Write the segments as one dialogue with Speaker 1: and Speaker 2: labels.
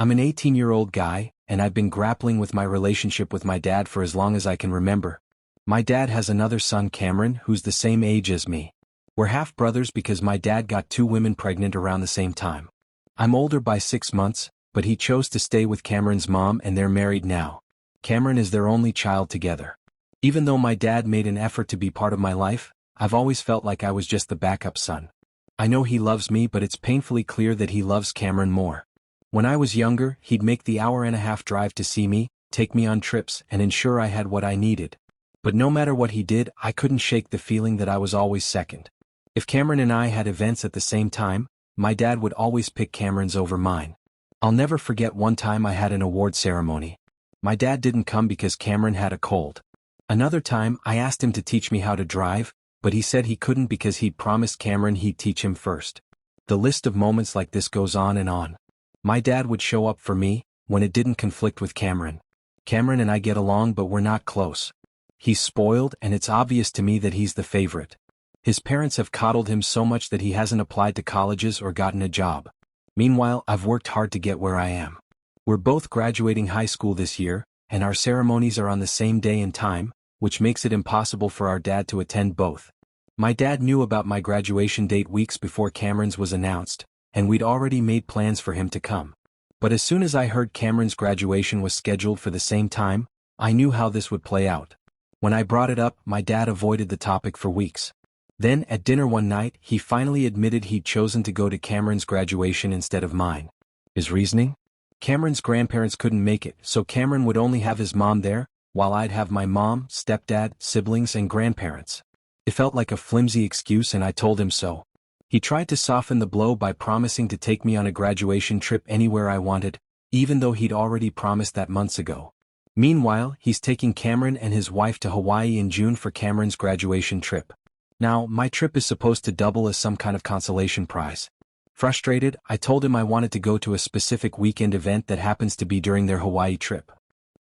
Speaker 1: I'm an 18-year-old guy, and I've been grappling with my relationship with my dad for as long as I can remember. My dad has another son, Cameron, who's the same age as me. We're half-brothers because my dad got two women pregnant around the same time. I'm older by 6 months, but he chose to stay with Cameron's mom and they're married now. Cameron is their only child together. Even though my dad made an effort to be part of my life, I've always felt like I was just the backup son. I know he loves me, but it's painfully clear that he loves Cameron more. When I was younger, he'd make the hour-and-a-half drive to see me, take me on trips, and ensure I had what I needed. But no matter what he did, I couldn't shake the feeling that I was always second. If Cameron and I had events at the same time, my dad would always pick Cameron's over mine. I'll never forget one time I had an award ceremony. My dad didn't come because Cameron had a cold. Another time, I asked him to teach me how to drive, but he said he couldn't because he'd promised Cameron he'd teach him first. The list of moments like this goes on and on. My dad would show up for me, when it didn't conflict with Cameron. Cameron and I get along, but we're not close. He's spoiled, and it's obvious to me that he's the favorite. His parents have coddled him so much that he hasn't applied to colleges or gotten a job. Meanwhile, I've worked hard to get where I am. We're both graduating high school this year, and our ceremonies are on the same day and time, which makes it impossible for our dad to attend both. My dad knew about my graduation date weeks before Cameron's was announced, and we'd already made plans for him to come. But as soon as I heard Cameron's graduation was scheduled for the same time, I knew how this would play out. When I brought it up, my dad avoided the topic for weeks. Then, at dinner one night, he finally admitted he'd chosen to go to Cameron's graduation instead of mine. His reasoning? Cameron's grandparents couldn't make it, so Cameron would only have his mom there, while I'd have my mom, stepdad, siblings, and grandparents. It felt like a flimsy excuse, and I told him so. He tried to soften the blow by promising to take me on a graduation trip anywhere I wanted, even though he'd already promised that months ago. Meanwhile, he's taking Cameron and his wife to Hawaii in June for Cameron's graduation trip. Now, my trip is supposed to double as some kind of consolation prize. Frustrated, I told him I wanted to go to a specific weekend event that happens to be during their Hawaii trip.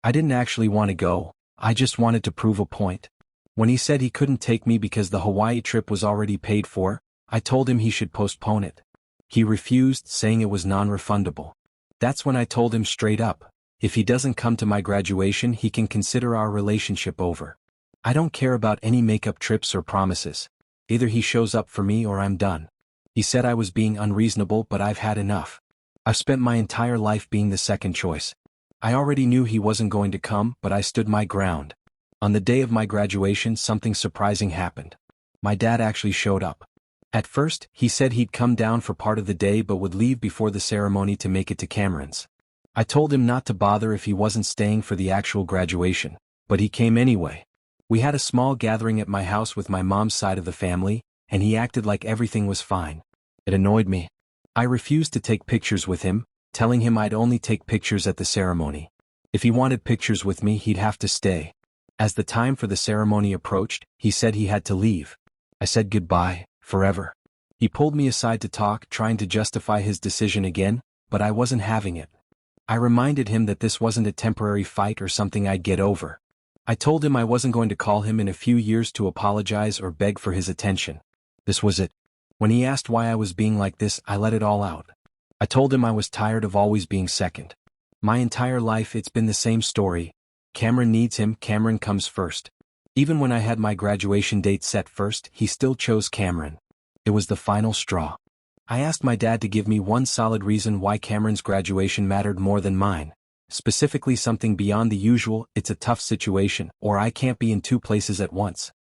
Speaker 1: I didn't actually want to go, I just wanted to prove a point. When he said he couldn't take me because the Hawaii trip was already paid for, I told him he should postpone it. He refused, saying it was non-refundable. That's when I told him straight up, if he doesn't come to my graduation, he can consider our relationship over. I don't care about any makeup trips or promises. Either he shows up for me or I'm done. He said I was being unreasonable, but I've had enough. I've spent my entire life being the second choice. I already knew he wasn't going to come, but I stood my ground. On the day of my graduation, something surprising happened. My dad actually showed up. At first, he said he'd come down for part of the day but would leave before the ceremony to make it to Cameron's. I told him not to bother if he wasn't staying for the actual graduation, but he came anyway. We had a small gathering at my house with my mom's side of the family, and he acted like everything was fine. It annoyed me. I refused to take pictures with him, telling him I'd only take pictures at the ceremony. If he wanted pictures with me, he'd have to stay. As the time for the ceremony approached, he said he had to leave. I said goodbye, forever. He pulled me aside to talk, trying to justify his decision again, but I wasn't having it. I reminded him that this wasn't a temporary fight or something I'd get over. I told him I wasn't going to call him in a few years to apologize or beg for his attention. This was it. When he asked why I was being like this, I let it all out. I told him I was tired of always being second. My entire life it's been the same story. Cameron needs him, Cameron comes first. Even when I had my graduation date set first, he still chose Cameron. It was the final straw. I asked my dad to give me one solid reason why Cameron's graduation mattered more than mine. Specifically something beyond the usual, it's a tough situation, or I can't be in two places at once.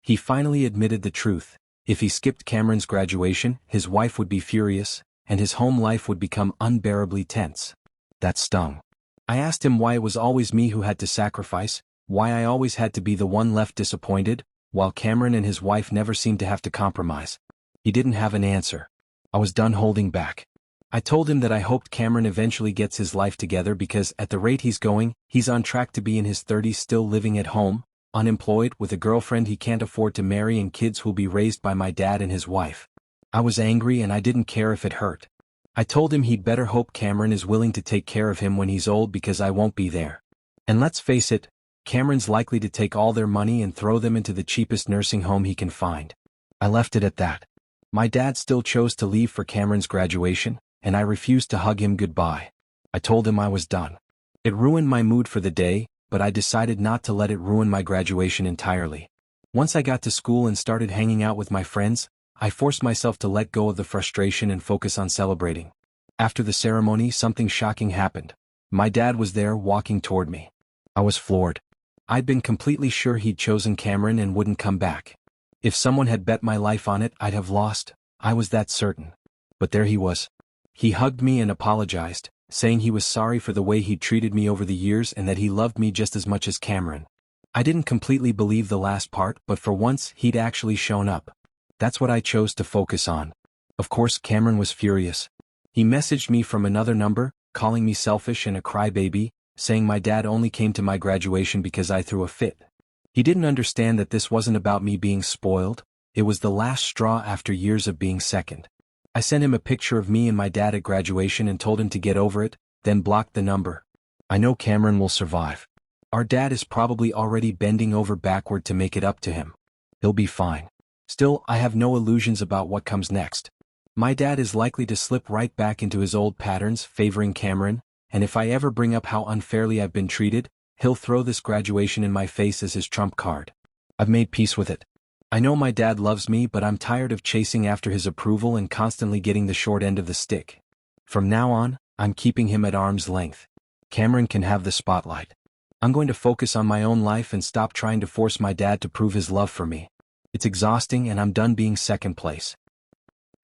Speaker 1: He finally admitted the truth. If he skipped Cameron's graduation, his wife would be furious, and his home life would become unbearably tense. That stung. I asked him why it was always me who had to sacrifice, why I always had to be the one left disappointed, while Cameron and his wife never seemed to have to compromise. He didn't have an answer. I was done holding back. I told him that I hoped Cameron eventually gets his life together because at the rate he's going, he's on track to be in his 30s still living at home, unemployed, with a girlfriend he can't afford to marry and kids who'll be raised by my dad and his wife. I was angry and I didn't care if it hurt. I told him he'd better hope Cameron is willing to take care of him when he's old because I won't be there. And let's face it, Cameron's likely to take all their money and throw them into the cheapest nursing home he can find. I left it at that. My dad still chose to leave for Cameron's graduation, and I refused to hug him goodbye. I told him I was done. It ruined my mood for the day, but I decided not to let it ruin my graduation entirely. Once I got to school and started hanging out with my friends, I forced myself to let go of the frustration and focus on celebrating. After the ceremony, something shocking happened. My dad was there, walking toward me. I was floored. I'd been completely sure he'd chosen Cameron and wouldn't come back. If someone had bet my life on it, I'd have lost. I was that certain. But there he was. He hugged me and apologized, saying he was sorry for the way he'd treated me over the years and that he loved me just as much as Cameron. I didn't completely believe the last part, but for once he'd actually shown up. That's what I chose to focus on. Of course, Cameron was furious. He messaged me from another number, calling me selfish and a crybaby, saying my dad only came to my graduation because I threw a fit. He didn't understand that this wasn't about me being spoiled, it was the last straw after years of being second. I sent him a picture of me and my dad at graduation and told him to get over it, then blocked the number. I know Cameron will survive. Our dad is probably already bending over backward to make it up to him. He'll be fine. Still, I have no illusions about what comes next. My dad is likely to slip right back into his old patterns, favoring Cameron, and if I ever bring up how unfairly I've been treated, he'll throw this graduation in my face as his trump card. I've made peace with it. I know my dad loves me, but I'm tired of chasing after his approval and constantly getting the short end of the stick. From now on, I'm keeping him at arm's length. Cameron can have the spotlight. I'm going to focus on my own life and stop trying to force my dad to prove his love for me. It's exhausting and I'm done being second place.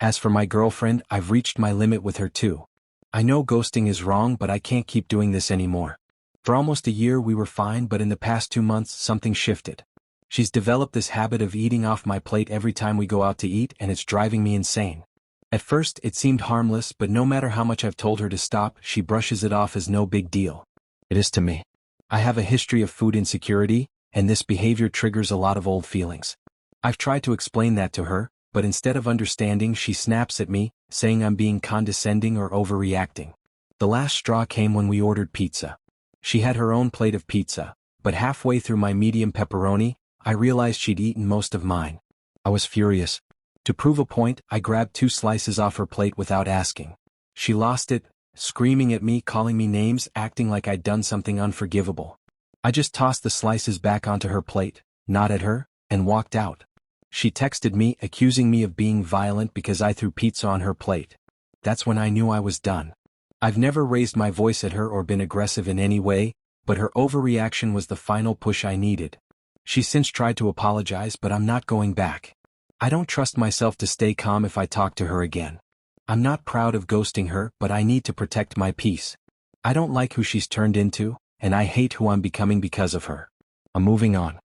Speaker 1: As for my girlfriend, I've reached my limit with her too. I know ghosting is wrong, but I can't keep doing this anymore. For almost a year we were fine, but in the past 2 months something shifted. She's developed this habit of eating off my plate every time we go out to eat, and it's driving me insane. At first it seemed harmless, but no matter how much I've told her to stop, she brushes it off as no big deal. It is to me. I have a history of food insecurity, and this behavior triggers a lot of old feelings. I've tried to explain that to her, but instead of understanding, she snaps at me, saying I'm being condescending or overreacting. The last straw came when we ordered pizza. She had her own plate of pizza, but halfway through my medium pepperoni, I realized she'd eaten most of mine. I was furious. To prove a point, I grabbed 2 slices off her plate without asking. She lost it, screaming at me, calling me names, acting like I'd done something unforgivable. I just tossed the slices back onto her plate, nodded at her, and walked out. She texted me, accusing me of being violent because I threw pizza on her plate. That's when I knew I was done. I've never raised my voice at her or been aggressive in any way, but her overreaction was the final push I needed. She's since tried to apologize, but I'm not going back. I don't trust myself to stay calm if I talk to her again. I'm not proud of ghosting her, but I need to protect my peace. I don't like who she's turned into, and I hate who I'm becoming because of her. I'm moving on.